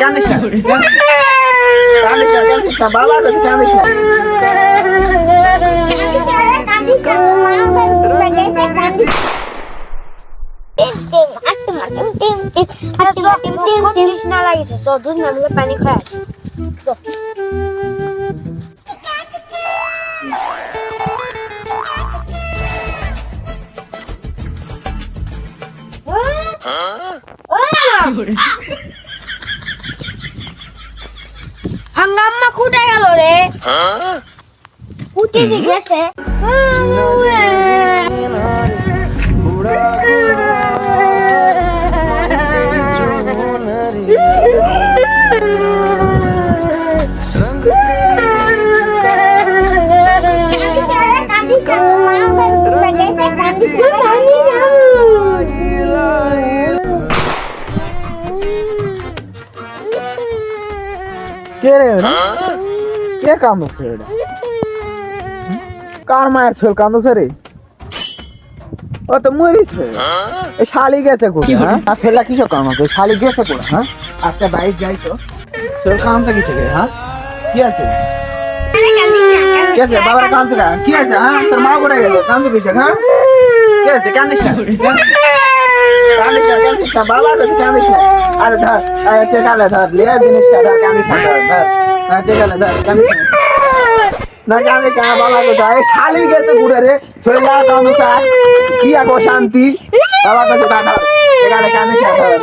কাঁদিস না, কাঁদিস না, বাবা কাছে কাঁদিস না। পানি খায় আসে আম্মা কোথায় গেল রে? উঠে গেছে। কে রে কে কান্দছে এটা? কার মায়ের ছেলে কান্দছে রে? ও তো মরিস এই শালি গেছে কোথায়? হ্যাঁ আর ছেলেটা কিসব কামাচ্ছে? শালি গেছে কোথায়? হ্যাঁ আজকে বাইক যাই তো ছেলে কান্দছে কিছু রে? হ্যাঁ কি আছে? কি আছে বাবার কান্দছে কেন? কি আছে? হ্যাঁ তোর মা কোথায় গেল? কান্দছে কিছু? হ্যাঁ কি আছে? কান্দিস না, কান্দিস না, কান্দিস না, বাবার কাছে কান্দিস না। আরে ধর চেকালে ধর লিয়া জিনিসটা ধর, কান্দিস না, ধর ধর চেকালে ধর, কান্দিস না, না কান্দিস না, বাবার কাছে। এই শালি গেছে ঘুরে রে ছেলেটা কান্দছে কি এক অশান্তি। বাবার কাছে ধর ধর চেকালে, কান্দিস না, ধর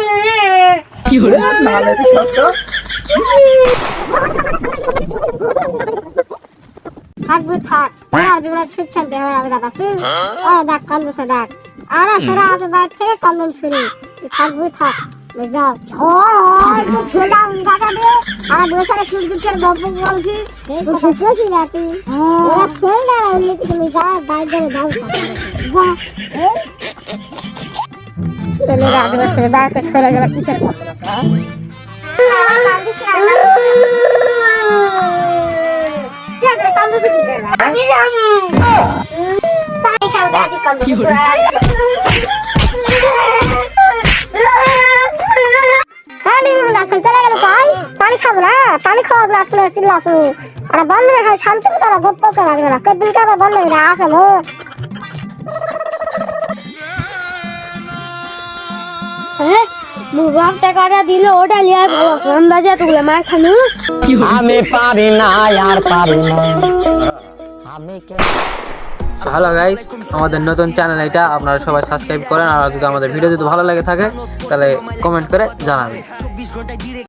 কি হলো নালে তুই সত্য থাকবো থাক আর জীবনে সুখ শান্তি হবে আমি দাদাছি দেখ কন্দছে দেখ আর সেরা আছে বাইরে থেকে কন্দন শুনি থাকবো থাক যাও হয় তো ছেলেটা দাদা দে আর বসে সূর্যের গল্প বলছি তো শিখেছি না তুই ওরা ছেলেটা এমনি তুমি যা বাইরে যাও বাহ ছেলেরা আদিবাসী বাইরে সরে গেল কিসের কথা পানি খাবো না পানি খাওয়া লাগলে চিল্লাসু আর বন্ধ রেখে শান্তি তারা গপ্প করে রাখবে না কদিন আবার বন্ধ হয়ে আসে মো মুবাক টাকাটা দিল ওটা লিয়ে ভালো সোন বাজে তুলে মার খানু আমি পারি না আর পারি না আমি হ্যালো গাইস, আমাদের নতুন চ্যানেল এটা, আপনারা সবাই সাবস্ক্রাইব করেন। আর যদি আমাদের ভিডিও যদি ভালো লাগে থাকে তাহলে কমেন্ট করে জানাবেন।